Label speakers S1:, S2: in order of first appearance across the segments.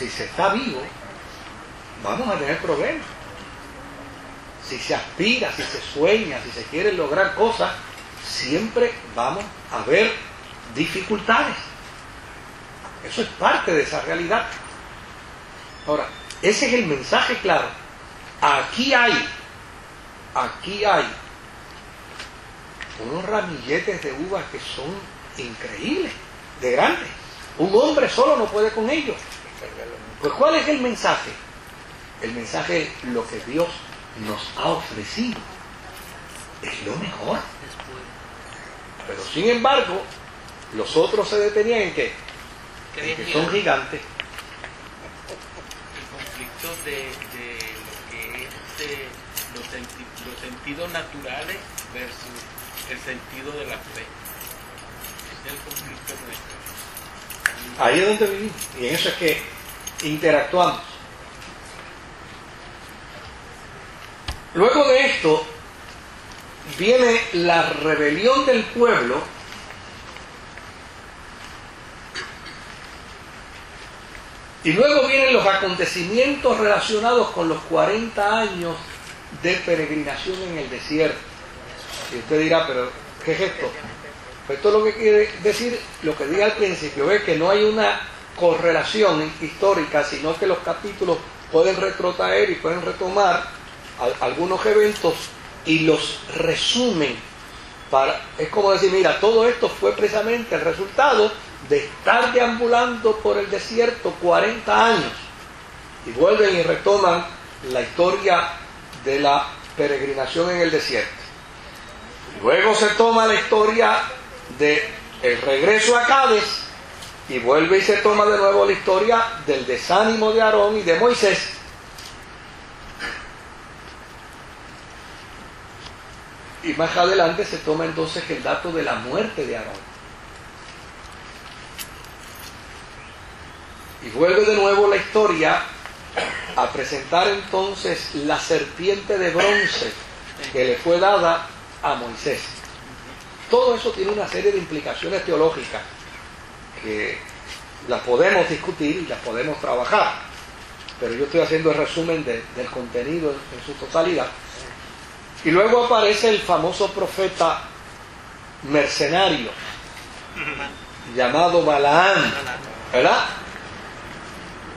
S1: si se está vivo, vamos a tener problemas. Si se aspira, si se sueña, si se quieren lograr cosas, siempre vamos a ver dificultades. Eso es parte de esa realidad. Ahora, ese es el mensaje claro. Aquí hay unos ramilletes de uvas que son increíbles, de grandes. Un hombre solo no puede con ellos. Pues ¿cuál es el mensaje? El mensaje es lo que Dios nos ha ofrecido. Es lo mejor. Pero sin embargo, los otros se detenían en que son gigantes.
S2: El conflicto de lo que es los sentidos naturales versus el sentido de la fe. Es el conflicto nuestro.
S1: Ahí es donde vivimos. Y en eso es que interactuamos. Luego de esto viene la rebelión del pueblo y luego vienen los acontecimientos relacionados con los 40 años de peregrinación en el desierto. Y usted dirá, pero ¿qué es esto? Pues esto es lo que quiere decir, lo que dije al principio, es que no hay una correlación histórica, sino que los capítulos pueden retrotraer y pueden retomar algunos eventos y los resumen. Es como decir, mira, todo esto fue precisamente el resultado de estar deambulando por el desierto 40 años. Y vuelven y retoman la historia de la peregrinación en el desierto. Luego se toma la historia del regreso a Cádiz y vuelve y se toma de nuevo la historia del desánimo de Aarón y de Moisés. Y más adelante se toma entonces el dato de la muerte de Aarón. Y vuelve de nuevo la historia a presentar entonces la serpiente de bronce que le fue dada a Moisés. Todo eso tiene una serie de implicaciones teológicas que las podemos discutir y las podemos trabajar, pero yo estoy haciendo el resumen del contenido en su totalidad. Y luego aparece el famoso profeta mercenario llamado Balaam, ¿verdad?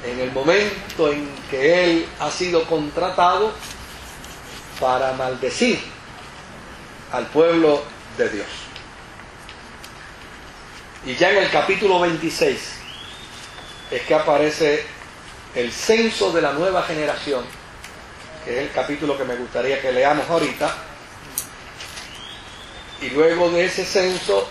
S1: En el momento en que él ha sido contratado para maldecir al pueblo de Dios. Y ya en el capítulo 26 es que aparece el censo de la nueva generación, que es el capítulo que me gustaría que leamos ahorita. Y luego de ese censo,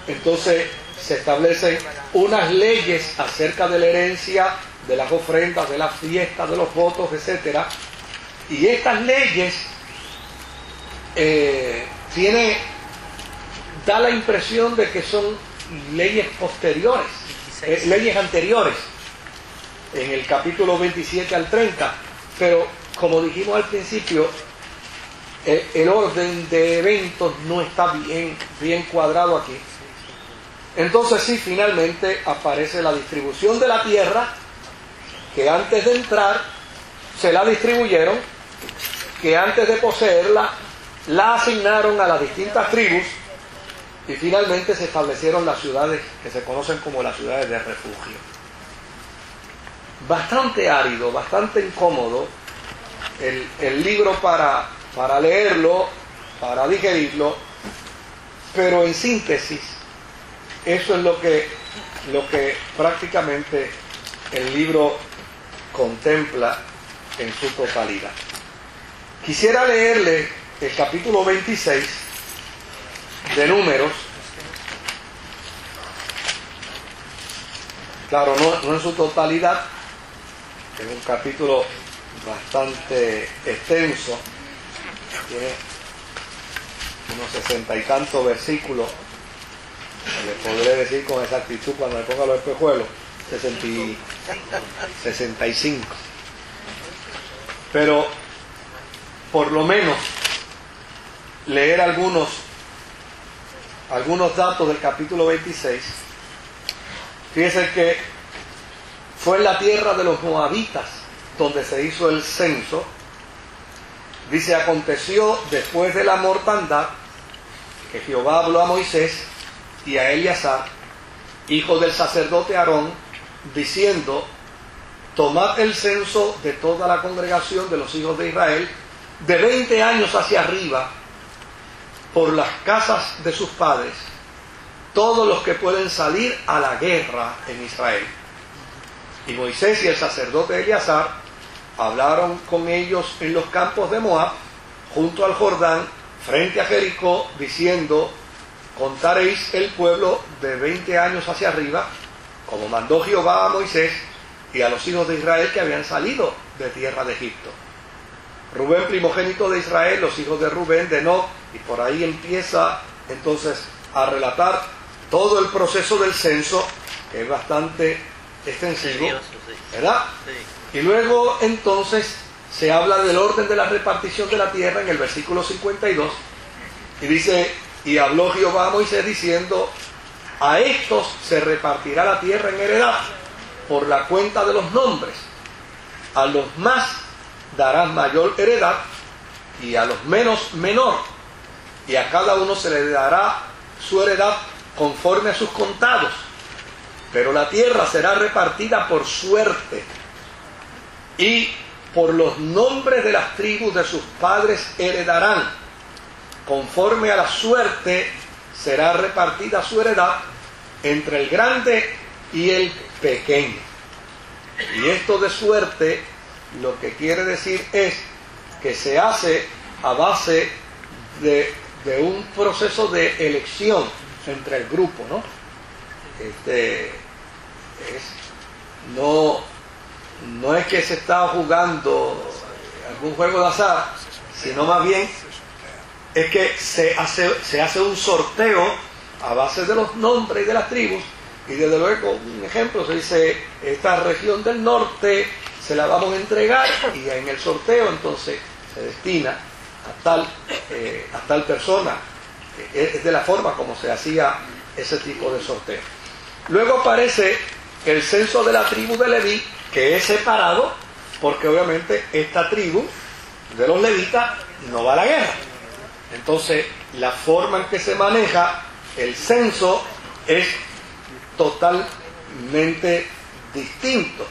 S1: entonces se establecen unas leyes acerca de la herencia, de las ofrendas, de las fiestas, de los votos, etc. Y estas leyes da la impresión de que son leyes posteriores, leyes anteriores, en el capítulo 27 al 30. Pero, como dijimos al principio, el orden de eventos no está bien cuadrado aquí. Entonces sí, finalmente aparece la distribución de la tierra, que antes de entrar se la distribuyeron, que antes de poseerla la asignaron a las distintas tribus, y finalmente se establecieron las ciudades que se conocen como las ciudades de refugio. Bastante árido, bastante incómodo el libro para leerlo, para digerirlo, pero en síntesis eso es lo que prácticamente el libro contempla en su totalidad. Quisiera leerle el capítulo 26 de Números. Claro, no en su totalidad, es un capítulo bastante extenso, tiene unos 60 y tantos versículos. Le podré decir con exactitud cuando me ponga los espejuelos 65, pero por lo menos leer algunos datos del capítulo 26. Fíjense que fue en la tierra de los moabitas donde se hizo el censo. Dice, aconteció después de la mortandad que Jehová habló a Moisés y a Eleazar, hijo del sacerdote Aarón, diciendo, tomad el censo de toda la congregación de los hijos de Israel, de 20 años hacia arriba, por las casas de sus padres, todos los que pueden salir a la guerra en Israel. Y Moisés y el sacerdote Eleazar hablaron con ellos en los campos de Moab, junto al Jordán, frente a Jericó, diciendo, contaréis el pueblo de 20 años hacia arriba, como mandó Jehová a Moisés y a los hijos de Israel que habían salido de tierra de Egipto. Rubén, primogénito de Israel, los hijos de Rubén, de Enoc, y por ahí empieza entonces a relatar todo el proceso del censo, que es bastante extensivo, ¿verdad? Sí. Y luego entonces se habla del orden de la repartición de la tierra en el versículo 52, y dice, y habló Jehová a Moisés diciendo, a estos se repartirá la tierra en heredad, por la cuenta de los nombres. A los más darás mayor heredad, y a los menos menor, y a cada uno se le dará su heredad conforme a sus contados. Pero la tierra será repartida por suerte, y por los nombres de las tribus de sus padres heredarán. Conforme a la suerte será repartida su heredad entre el grande y el pequeño. Y esto de suerte lo que quiere decir es que se hace a base de un proceso de elección entre el grupo, ¿no? No es que se está jugando algún juego de azar, sino más bien es que se hace un sorteo a base de los nombres y de las tribus, y desde luego, un ejemplo, se dice, esta región del norte se la vamos a entregar, y en el sorteo entonces se destina a tal persona. Es de la forma como se hacía ese tipo de sorteo. Luego aparece el censo de la tribu de Leví, que es separado, porque obviamente esta tribu de los levitas no va a la guerra. Entonces, la forma en que se maneja el censo es totalmente distinto,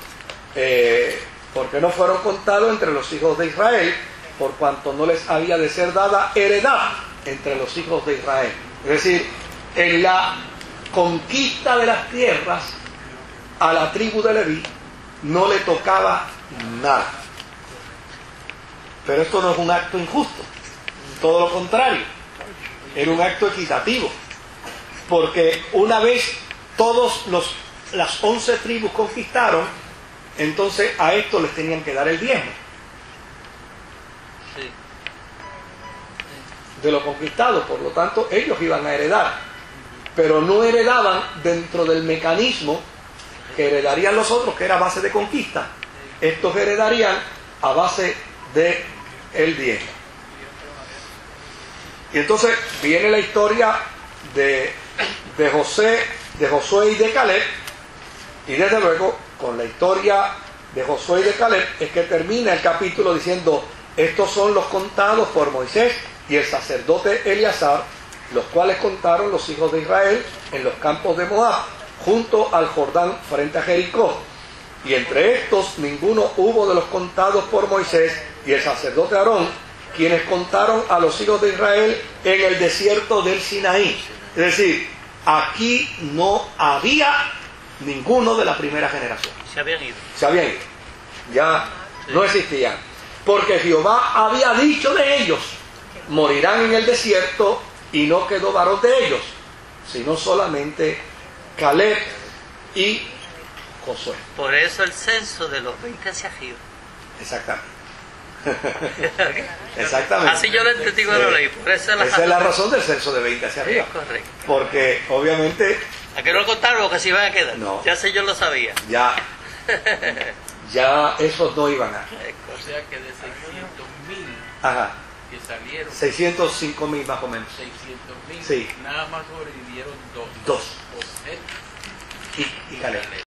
S1: porque no fueron contados entre los hijos de Israel, por cuanto no les había de ser dada heredad entre los hijos de Israel. Es decir, en la conquista de las tierras a la tribu de Leví no le tocaba nada. Pero esto no es un acto injusto, todo lo contrario, era un acto equitativo, porque una vez las 11 tribus conquistaron, entonces a esto les tenían que dar el diezmo de lo conquistado, por lo tanto ellos iban a heredar, pero no heredaban dentro del mecanismo que heredarían los otros, que era a base de conquista. Estos heredarían a base de el diezmo. Y entonces viene la historia de Josué y de Caleb, y desde luego con la historia de Josué y de Caleb es que termina el capítulo diciendo, estos son los contados por Moisés y el sacerdote Eleazar, los cuales contaron los hijos de Israel en los campos de Moab, junto al Jordán frente a Jericó. Y entre estos ninguno hubo de los contados por Moisés y el sacerdote Aarón, quienes contaron a los hijos de Israel en el desierto del Sinaí. Es decir, aquí no había ninguno de la primera generación.
S2: Se habían ido.
S1: Ya no existían. Porque Jehová había dicho de ellos, morirán en el desierto, y no quedó varón de ellos, sino solamente Caleb y Josué.
S2: Por eso el censo de los 20 hacia arriba.
S1: Exactamente. Exactamente.
S2: Así yo lo entendí cuando lo leí.
S1: Esa es la razón del censo de 20 hacia arriba.
S2: Es correcto.
S1: Porque obviamente...
S2: ¿A qué no lo contaron porque se iban a quedar?
S1: No.
S2: Ya sé, yo lo sabía.
S1: Ya esos no iban a...
S2: O sea que de 600.000
S1: Ajá.
S2: que salieron...
S1: 605.000 más o menos.
S2: 600.000.
S1: Sí.
S2: Nada más sobrevivieron dos.
S1: Dos.
S2: José
S1: y Caleb.